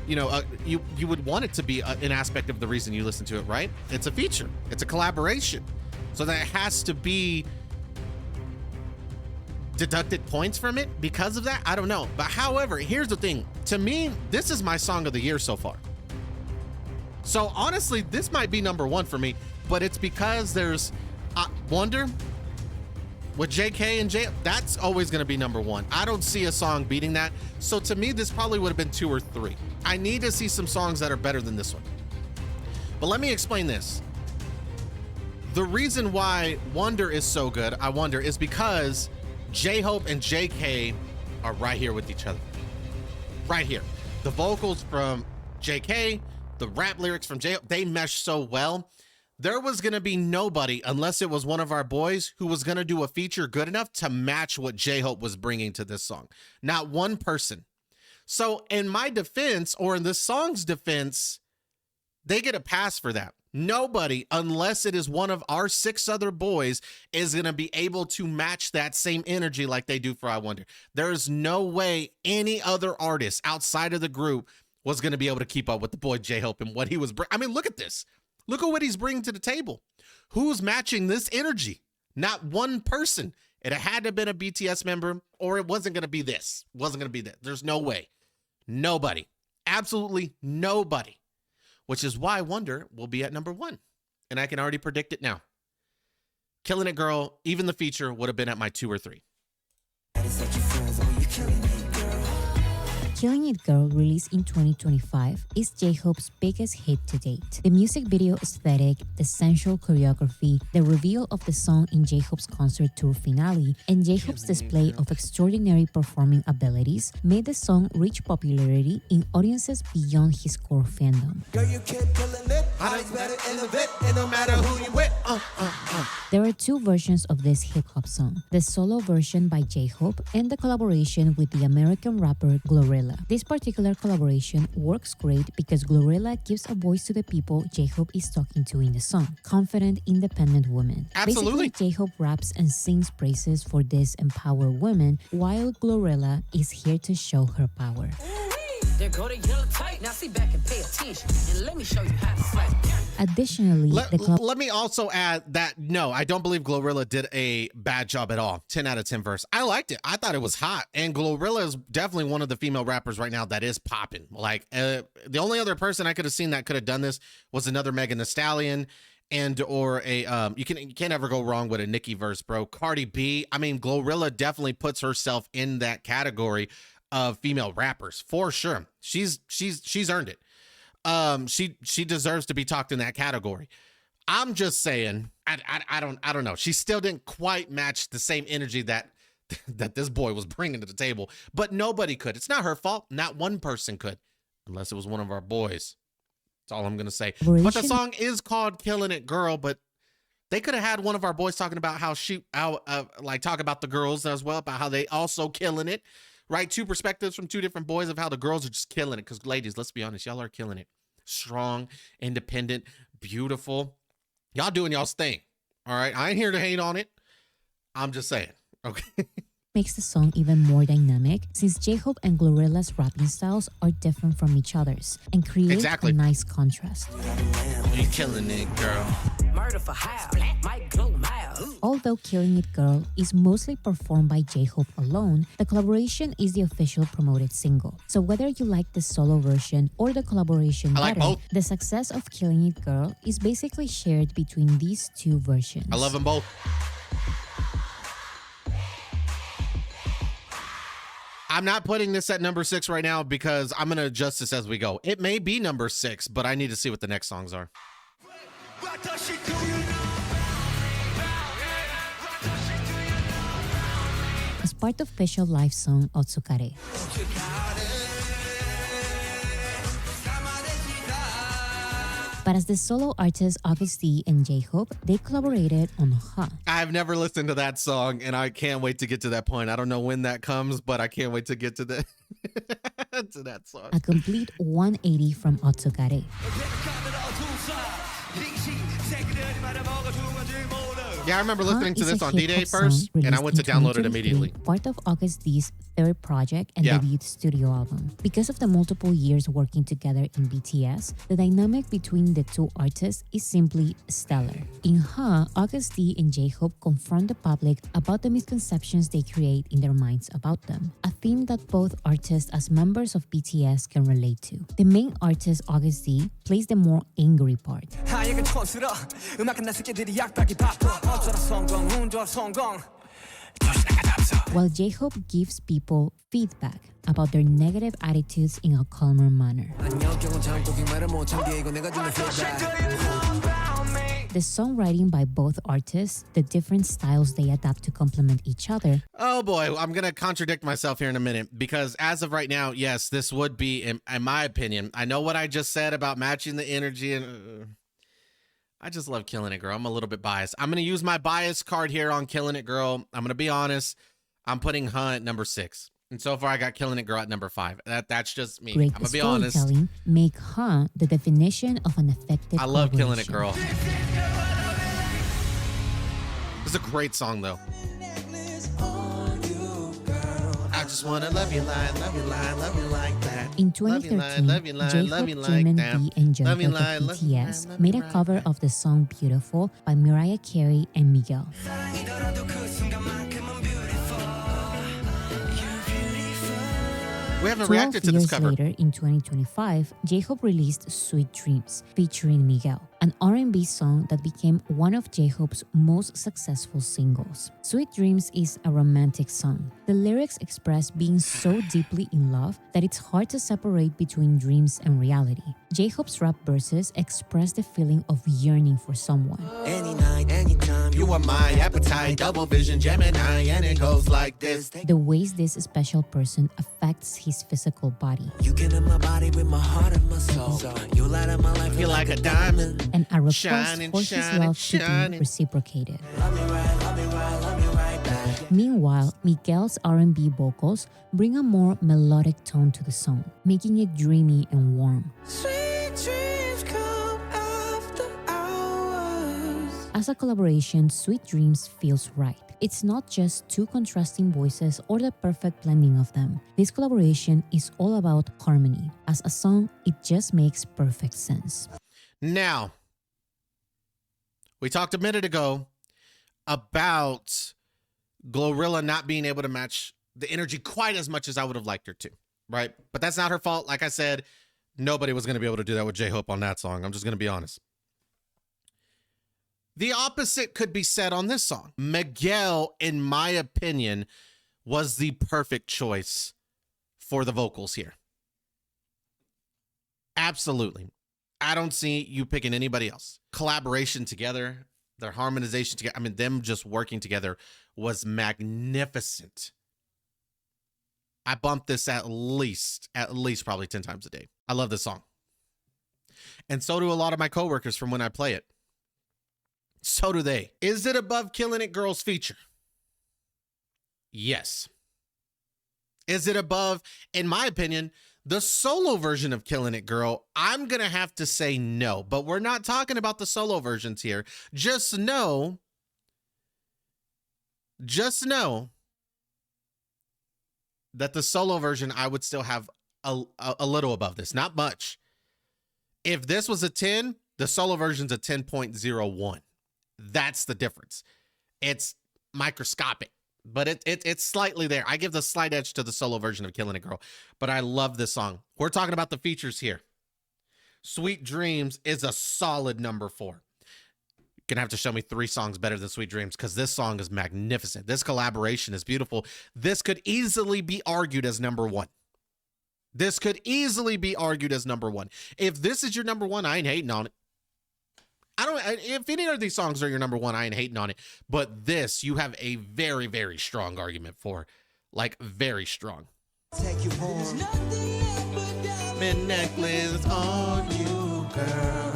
you would want it to be an aspect of the reason you listen to it, right? It's a feature. It's a collaboration. So that it has to be deducted points from it because of that. I don't know. But however, here's the thing. To me, this is my song of the year so far. So honestly, this might be number 1 for me, but it's because there's Wonder with JK and J. That's always going to be number 1. I don't see a song beating that. So to me, this probably would have been 2 or 3. I need to see some songs that are better than this one. But let me explain this. The reason why Wonder is so good, I wonder, is because J-Hope and JK are right here with each other. Right here. The vocals from JK, the rap lyrics from J-Hope, they mesh so well. There was going to be nobody, unless it was one of our boys, who was going to do a feature good enough to match what J-Hope was bringing to this song. Not one person. So in my defense, or in this song's defense, they get a pass for that. Nobody, unless it is one of our 6 other boys, is going to be able to match that same energy like they do for I Wonder. There is no way any other artist outside of the group was going to be able to keep up with the boy J-Hope and what he was bringing. I mean, look at this. Look at what he's bringing to the table. Who's matching this energy? Not one person. It had to have been a BTS member, or it wasn't going to be this. It wasn't going to be that. There's no way. Nobody. Absolutely nobody. Which is why Wonder will be at number 1. And I can already predict it now. Killing It Girl, even the feature, would have been at my 2 or 3. Killing It Girl, released in 2025, is J-Hope's biggest hit to date. The music video aesthetic, the sensual choreography, the reveal of the song in J-Hope's concert tour finale, and J-Hope's display of extraordinary performing abilities made the song reach popularity in audiences beyond his core fandom. Girl, you keep killing it. Always better in the vet, and no matter who you with. There are two versions of this hip-hop song, the solo version by J-Hope and the collaboration with the American rapper Glorilla. This particular collaboration works great because Glorilla gives a voice to the people J-Hope is talking to in the song, confident, independent women. Absolutely. Basically, J-Hope raps and sings praises for this empowered women, while Glorilla is here to show her power. There go the yellow tape. Now sit back and pay attention, and let me show you how to slap. Additionally, let me also add that no, I don't believe Glorilla did a bad job at all. 10 out of 10 verse. I liked it. I thought it was hot. And Glorilla is definitely one of the female rappers right now that is popping. Like the only other person I could have seen that could have done this was another Megan Thee Stallion and or a you can't ever go wrong with a Nicki verse, bro. Cardi B. I mean, Glorilla definitely puts herself in that category of female rappers for sure. She's earned it. She deserves to be talked in that category. I'm just saying, I don't know. She still didn't quite match the same energy that this boy was bringing to the table, but nobody could. It's not her fault. Not one person could, unless it was one of our boys. That's all I'm gonna say. But the song is called "Killing It, Girl." But they could have had one of our boys talking about talk about the girls as well, about how they also killing it. Right, two perspectives from two different boys of how the girls are just killing it. Because ladies, let's be honest, y'all are killing it. Strong, independent, beautiful. Y'all doing y'all's thing. All right, I ain't here to hate on it. I'm just saying. Okay. Makes the song even more dynamic since J-Hope and Glorilla's rapping styles are different from each other's and create a nice contrast. You killing it, girl. Murder for hire. Might glow miles. Although Killing It Girl is mostly performed by J-Hope alone, the collaboration is the official promoted single. So whether you like the solo version or the collaboration better, the success of Killing It Girl is basically shared between these two versions. I love them both. I'm not putting this at number 6 right now because I'm going to adjust this as we go. It may be number 6, but I need to see what the next songs are. As part of official live song Otsukare. But as the solo artists August D and J-Hope, they collaborated on Ha. I've never listened to that song, and I can't wait to get to that point. I don't know when that comes, but I can't wait to get to to that song. A complete 180 from Otsukare. Yeah, I remember listening to this on D-Day first, and I went to download it immediately. Part of August D's third project and debut studio album. Because of the multiple years working together in BTS, the dynamic between the two artists is simply stellar. In Ha, August D and J-Hope confront the public about the misconceptions they create in their minds about them, a theme that both artists as members of BTS can relate to. The main artist, August D, plays the more angry part. While J-Hope gives people feedback about their negative attitudes in a calmer manner. The songwriting by both artists, the different styles they adapt to complement each other. Oh boy, I'm going to contradict myself here in a minute because as of right now, yes, this would be, in my opinion, I know what I just said about matching the energy and I just love Killing It Girl. I'm a little bit biased. I'm going to use my bias card here on Killing It Girl. I'm going to be honest. I'm putting Ha at number 6. And so far, I got Killing It Girl at number 5. That's just me. Great I'm going to be honest. Make Ha the definition of an effective I love Killing It Girl. It's a great song, though. I just want to love you like that. In 2013, J-Hope, Jimin B, and Jungkook of BTS made a cover of the song Beautiful by Mariah Carey and Miguel. We haven't reacted to this cover. 12 years later, in 2025, J-Hope released Sweet Dreams, featuring Miguel, an R&B song that became one of J-Hope's most successful singles. Sweet Dreams is a romantic song. The lyrics express being so deeply in love that it's hard to separate between dreams and reality. J-Hope's rap verses express the feeling of yearning for someone. Any night, anytime, you you are my appetite. Double vision Gemini, and it goes like this. The ways this special person affects his physical body. You get in my body with my heart and my soul. You light up my life. You're like a diamond. And a request Shining, for his shining, love to shining. be reciprocated. Love me right, love me right, love me right back. Meanwhile, Miguel's R&B vocals bring a more melodic tone to the song, making it dreamy and warm. Sweet dreams come after hours. As a collaboration, Sweet Dreams feels right. It's not just two contrasting voices or the perfect blending of them. This collaboration is all about harmony. As a song, it just makes perfect sense. Now, we talked a minute ago about Glorilla not being able to match the energy quite as much as I would have liked her to, right? But that's not her fault. Like I said, nobody was going to be able to do that with J-Hope on that song. I'm just going to be honest. The opposite could be said on this song. Miguel, in my opinion, was the perfect choice for the vocals here. Absolutely. I don't see you picking anybody else. Collaboration together, their harmonization together, I mean, them just working together was magnificent. I bump this at least probably 10 times a day. I love this song. And so do a lot of my coworkers from when I play it. So do they. Is it above Killing It Girl's feature? Yes. Is it above, in my opinion, the solo version of Killing It Girl? I'm going to have to say no, but we're not talking about the solo versions here. Just know that the solo version I would still have a little above this, not much. If this was a 10, the solo version's a 10.01. That's the difference. It's microscopic, but it's slightly there. I give the slight edge to the solo version of Killing It Girl, but I love this song. We're talking about the features here. Sweet Dreams is a solid number 4. You're gonna have to show me 3 songs better than Sweet Dreams because this song is magnificent. This collaboration is beautiful. This could easily be argued as number 1. This could easily be argued as number 1. If this is your number 1, I ain't hating on it. If any of these songs are your number 1, I ain't hating on it. But this, you have a very, very strong argument for. Like, very strong. Take you home. Necklace on you, girl.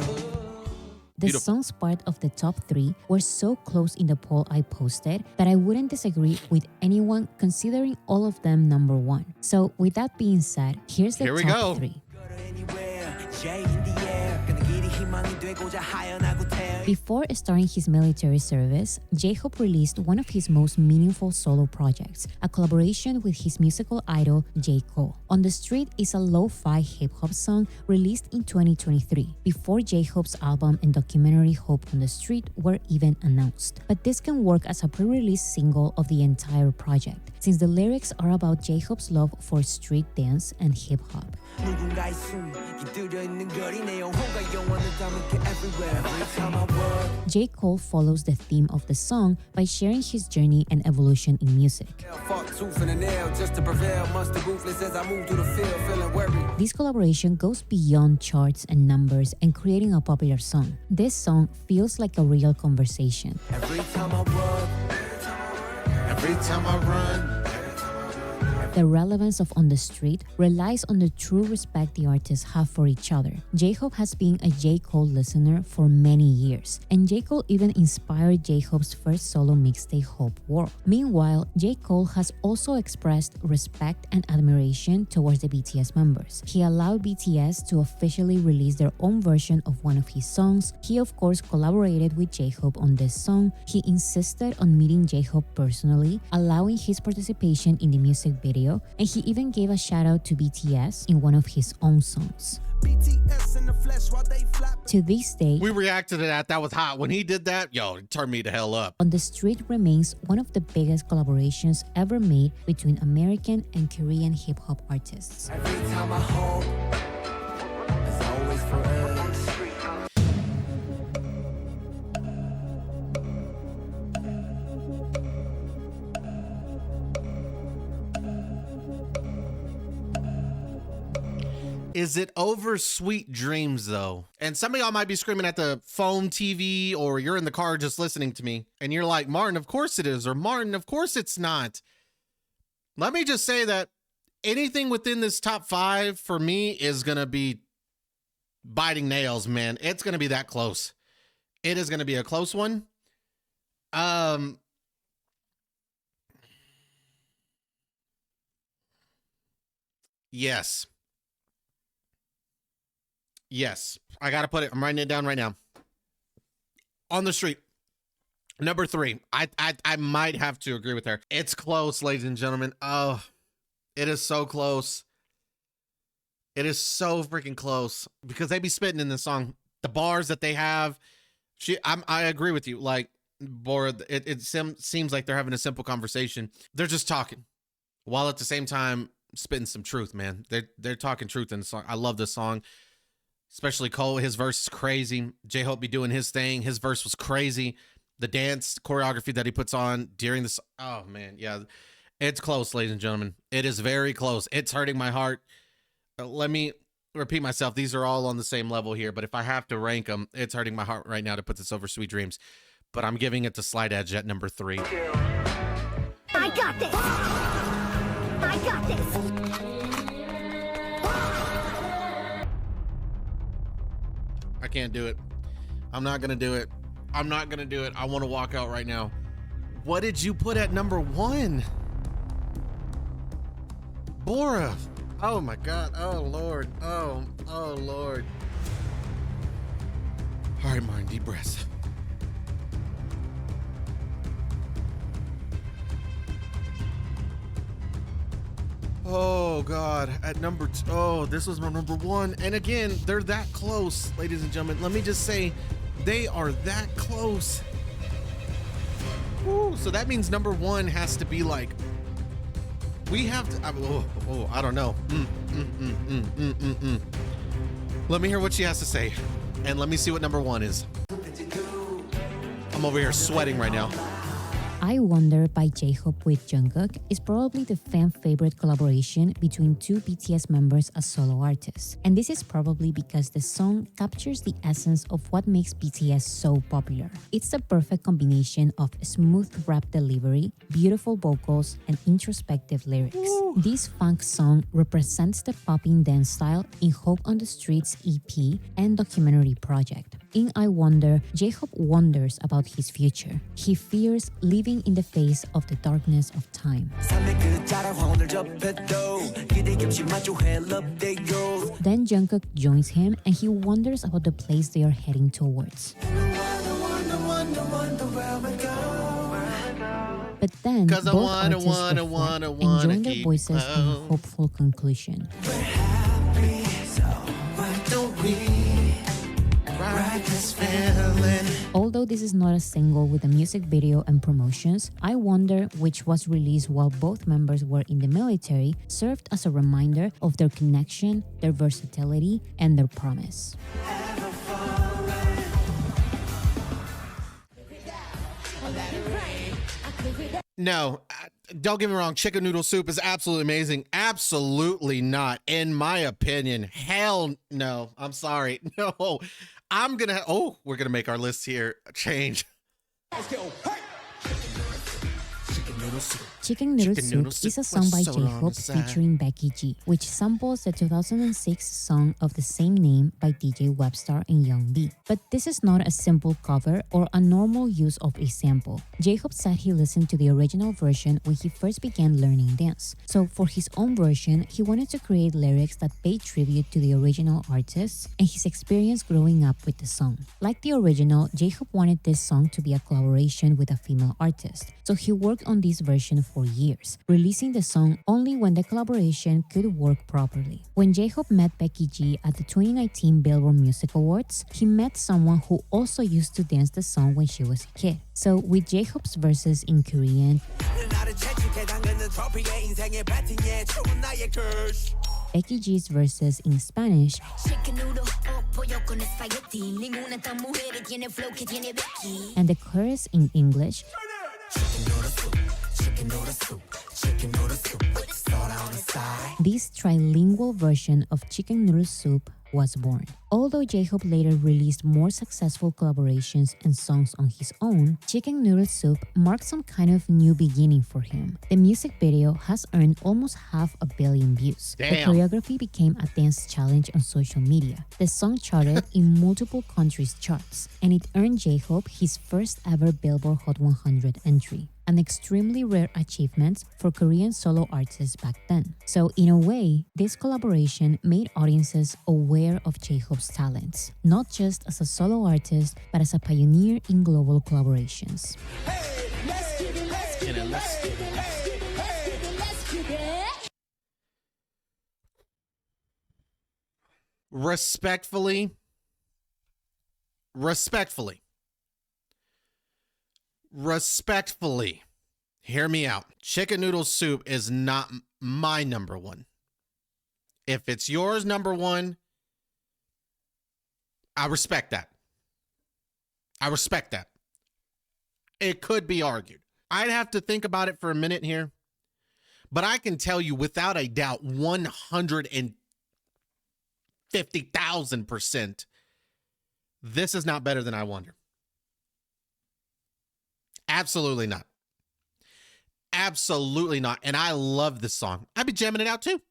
The Beautiful. song's part of the top 3 were so close in the poll I posted that I wouldn't disagree with anyone considering all of them number 1. So with that being said, here's the Here we top go. 3. Jay in the air. gonna 길이 희망이 되고자 하연하고 태양. Before starting his military service, J-Hope released one of his most meaningful solo projects, a collaboration with his musical idol J. Cole. On the Street is a lo-fi hip-hop song released in 2023, before J-Hope's album and documentary Hope on the Street were even announced. But this can work as a pre-release single of the entire project, since the lyrics are about J-Hope's love for street dance and hip-hop. 누군가의 숨 깃들여 있는 거리 내 영혼과 영원을 담을게 everywhere every time I walk. J. Cole follows the theme of the song by sharing his journey and evolution in music. Fuck tooth and a nail just to prevail. Must have ruthless as I move through the field, feeling worried. This collaboration goes beyond charts and numbers and creating a popular song. This song feels like a real conversation. Every time I walk, Every time I run. The relevance of On the Street relies on the true respect the artists have for each other. J-Hope has been a J. Cole listener for many years, and J. Cole even inspired J-Hope's first solo mixtape Hope World. Meanwhile, J. Cole has also expressed respect and admiration towards the BTS members. He allowed BTS to officially release their own version of one of his songs. He of course collaborated with J-Hope on this song. He insisted on meeting J-Hope personally, allowing his participation in the music video, and he even gave a shout out to BTS in one of his own songs. BTS in the flesh while they flap. To this day, We reacted to that. That was hot. When he did that, yo, it turned me the hell up. On the Street remains one of the biggest collaborations ever made between American and Korean hip-hop artists. Every time I hope, it's always for us. Is it over Sweet Dreams, though? And some of y'all might be screaming at the phone, TV, or you're in the car just listening to me, and you're like, Martin, of course it is, or Martin, of course it's not. Let me just say that anything within this top 5 for me is going to be biting nails, man. It's going to be that close. It is going to be a close one. Yes. Yes, I got to put it. I'm writing it down right now. On the street. Number 3. I might have to agree with her. It's close, ladies and gentlemen. Oh, it is so close. It is so freaking close because they be spitting in this song. The bars that they have. I agree with you. Like, Bora, it seems like they're having a simple conversation. They're just talking while at the same time spitting some truth, man. They're talking truth in the song. I love this song. Especially Cole, his verse is crazy. J-Hope be doing his thing. His verse was crazy. The dance choreography that he puts on during this. Oh, man. Yeah, it's close, ladies and gentlemen. It is very close. It's hurting my heart. Let me repeat myself. These are all on the same level here. But if I have to rank them, it's hurting my heart right now to put this over Sweet Dreams. But I'm giving it to Slight Edge at number 3. I got this. I got this. I can't do it. I'm not going to do it. I'm not going to do it. I want to walk out right now. What did you put at number 1? Bora. Oh my God. Oh Lord. Oh Lord. All right, Martin, deep breaths. Oh God, at number 2. Oh, this was my number 1. And again, they're that close, ladies and gentlemen. Let me just say, they are that close. Woo, so that means number 1 has to be like, we have to, I don't know. Let me hear what she has to say. And let me see what number 1 is. I'm over here sweating right now. I Wonder by J-Hope with Jungkook is probably the fan-favorite collaboration between 2 BTS members as solo artists. And this is probably because the song captures the essence of what makes BTS so popular. It's the perfect combination of smooth rap delivery, beautiful vocals, and introspective lyrics. This funk song represents the popping dance style in Hope on the Streets EP and documentary project. In I Wonder, J-Hope wonders about his future. He fears living in the face of the darkness of time. Then Jungkook joins him and he wonders about the place they are heading towards. But then both artists reflect and join their voices in a hopeful conclusion. Although this is not a single with a music video and promotions, I Wonder, which was released while both members were in the military, served as a reminder of their connection, their versatility, and their promise. No, don't get me wrong. Chicken noodle soup is absolutely amazing. Absolutely not. In my opinion. Hell no. I'm sorry. No. We're going to make our list here change. Let's go. Hey! Chicken Noodle Soup is a song by J-Hope featuring Becky G, which samples the 2006 song of the same name by DJ Webstar and Young B. But this is not a simple cover or a normal use of a sample. J-Hope said he listened to the original version when he first began learning dance. So for his own version, he wanted to create lyrics that pay tribute to the original artists and his experience growing up with the song. Like the original, J-Hope wanted this song to be a collaboration with a female artist. So he worked on this version for years, releasing the song only when the collaboration could work properly. When J-Hope met Becky G at the 2019 Billboard Music Awards, he met someone who also used to dance the song when she was a kid. So with J-Hope's verses in Korean, Becky G's verses in Spanish, and the chorus in English, chicken noodle soup, salt on the side. This trilingual version of Chicken Noodle Soup was born. Although J-Hope later released more successful collaborations and songs on his own, Chicken Noodle Soup marked some kind of new beginning for him. The music video has earned almost 500 million views. Damn. The choreography became a dance challenge on social media. The song charted in multiple countries' charts, and it earned J-Hope his first ever Billboard Hot 100 entry, an extremely rare achievement for Korean solo artists back then. So in a way, this collaboration made audiences aware of J-Hope's talents, not just as a solo artist, but as a pioneer in global collaborations. Respectfully, hear me out. Chicken Noodle Soup is not my number one. If it's yours, number one, I respect that. It could be argued. I'd have to think about it for a minute here, but I can tell you without a doubt, 150,000%, this is not better than I Wonder. Absolutely not. Absolutely not. And I love this song. I'd be jamming it out too.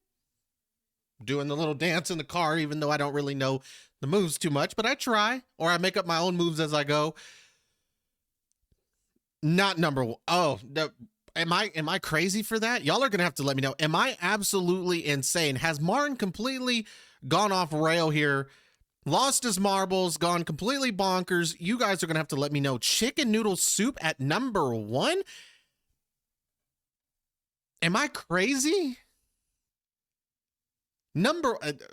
Doing the little dance in the car, even though I don't really know the moves too much, but I try, or I make up my own moves as I go. Not number one. Oh, am I crazy for that? Y'all are going to have to let me know. Am I absolutely insane? Has Martin completely gone off rail here? Lost his marbles, gone completely bonkers? You guys are going to have to let me know. Chicken Noodle Soup at number one? Am I crazy?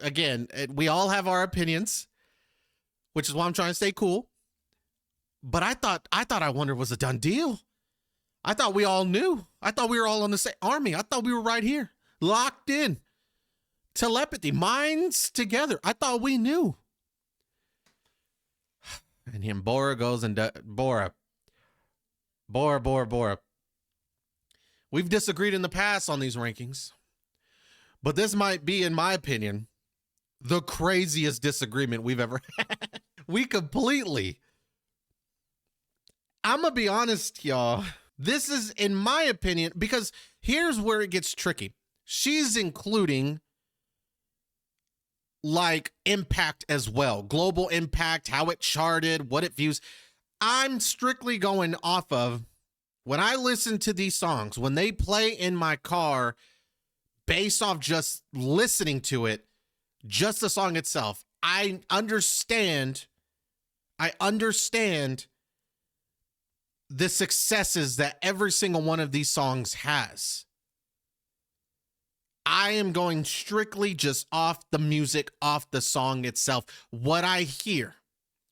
Again, we all have our opinions, which is why I'm trying to stay cool. But I thought I Wonder was a done deal. I thought we all knew. I thought we were all on the same army. I thought we were right here, locked in. Telepathy, minds together. I thought we knew. And him, Bora goes and Bora. We've disagreed in the past on these rankings, but this might be, in my opinion, the craziest disagreement we've ever had. I'm gonna be honest, y'all. This is, in my opinion, because here's where it gets tricky. She's including like impact as well, global impact, how it charted, what it views. I'm strictly going off of when I listen to these songs, when they play in my car, based off just listening to it, just the song itself. I understand the successes that every single one of these songs has. I am going strictly just off the music, off the song itself, what I hear.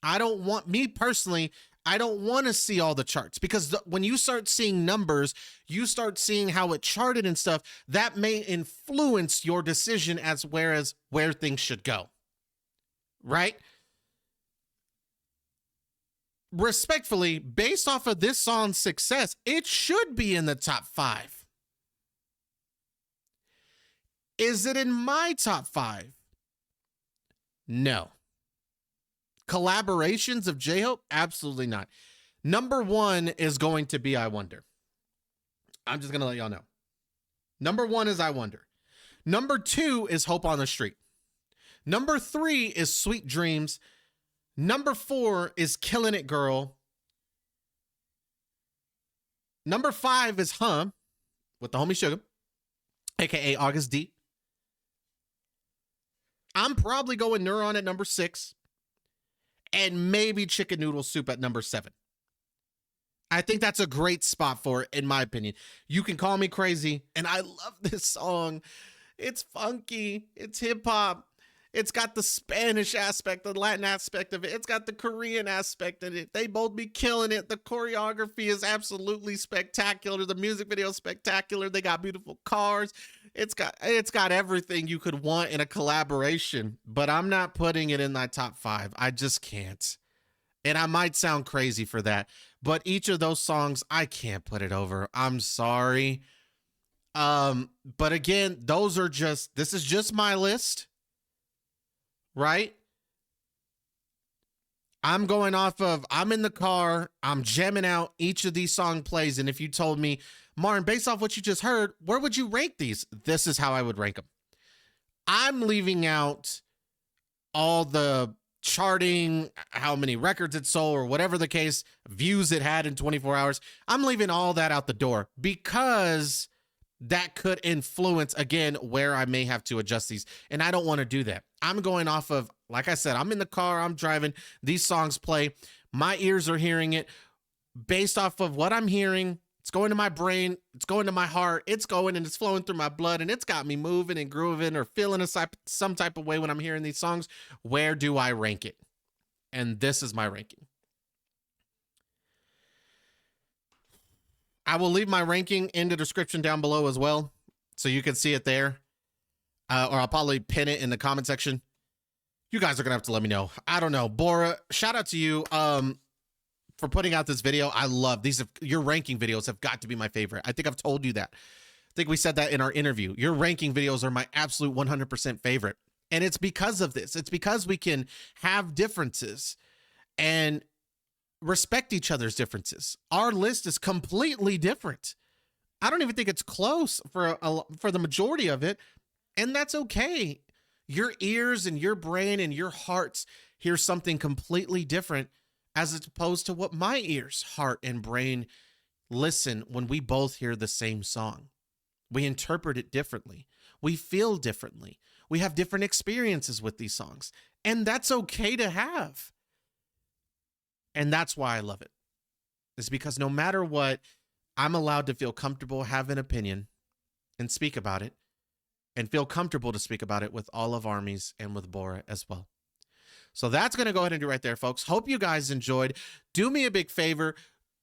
I don't want to see all the charts, because when you start seeing numbers, you start seeing how it charted and stuff, that may influence your decision as where things should go. Right? Respectfully, based off of this song's success, it should be in the top 5. Is it in my top 5? No. Collaborations of J-Hope? Absolutely not. Number 1 is going to be I Wonder. I'm just going to let y'all know. Number 1 is I Wonder. Number 2 is Hope on the Street. Number 3 is Sweet Dreams. Number 4 is Killing It Girl. Number 5 is Hum with the homie Sugar, aka August D. I'm probably going Neuron at number 6, and maybe Chicken Noodle Soup at number 7. I think that's a great spot for it, in my opinion. You can call me crazy, and I love this song. It's funky. It's hip-hop. It's got the Spanish aspect, the Latin aspect of it. It's got the Korean aspect of it. They both be killing it. The choreography is absolutely spectacular. The music video is spectacular. They got beautiful cars. It's got everything you could want in a collaboration, but I'm not putting it in my top 5. I just can't. And I might sound crazy for that, but each of those songs, I can't put it over. I'm sorry. But again, this is just my list, right? I'm going off of, I'm in the car, I'm jamming out, each of these song plays. And if you told me, Martin, based off what you just heard, where would you rank these? This is how I would rank them. I'm leaving out all the charting, how many records it sold or whatever the case, views it had in 24 hours. I'm leaving all that out the door because that could influence, again, where I may have to adjust these. And I don't want to do that. I'm going off of, like I said, I'm in the car, I'm driving, these songs play, my ears are hearing it. Based off of what I'm hearing, it's going to my brain, it's going to my heart, it's going and it's flowing through my blood, and it's got me moving and grooving or feeling some type of way when I'm hearing these songs. Where do I rank it? And this is my ranking. I will leave my ranking in the description down below as well, so you can see it there. Or I'll probably pin it in the comment section. You guys are going to have to let me know. I don't know. Bora, shout out to you for putting out this video. I love these. Your ranking videos have got to be my favorite. I think I've told you that. I think we said that in our interview. Your ranking videos are my absolute 100% favorite. And it's because of this. It's because we can have differences and respect each other's differences. Our list is completely different. I don't even think it's close for the majority of it. And that's okay. Your ears and your brain and your hearts hear something completely different as opposed to what my ears, heart, and brain listen when we both hear the same song. We interpret it differently. We feel differently. We have different experiences with these songs. And that's okay to have. And that's why I love it. It's because no matter what, I'm allowed to feel comfortable, have an opinion, and speak about it. And feel comfortable to speak about it with all of Armies and with Bora as well. So that's going to go ahead and do right there, folks. Hope you guys enjoyed. Do me a big favor.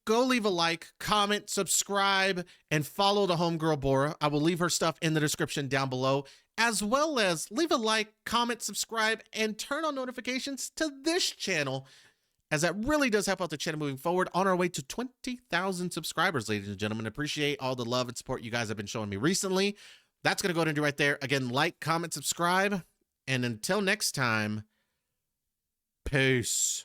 Go leave a like, comment, subscribe, and follow the homegirl Bora. I will leave her stuff in the description down below, as well as leave a like, comment, subscribe, and turn on notifications to this channel, as that really does help out the channel moving forward on our way to 20,000 subscribers, ladies and gentlemen. Appreciate all the love and support you guys have been showing me recently. That's going to go ahead and do right there. Again, like, comment, subscribe, and until next time, peace.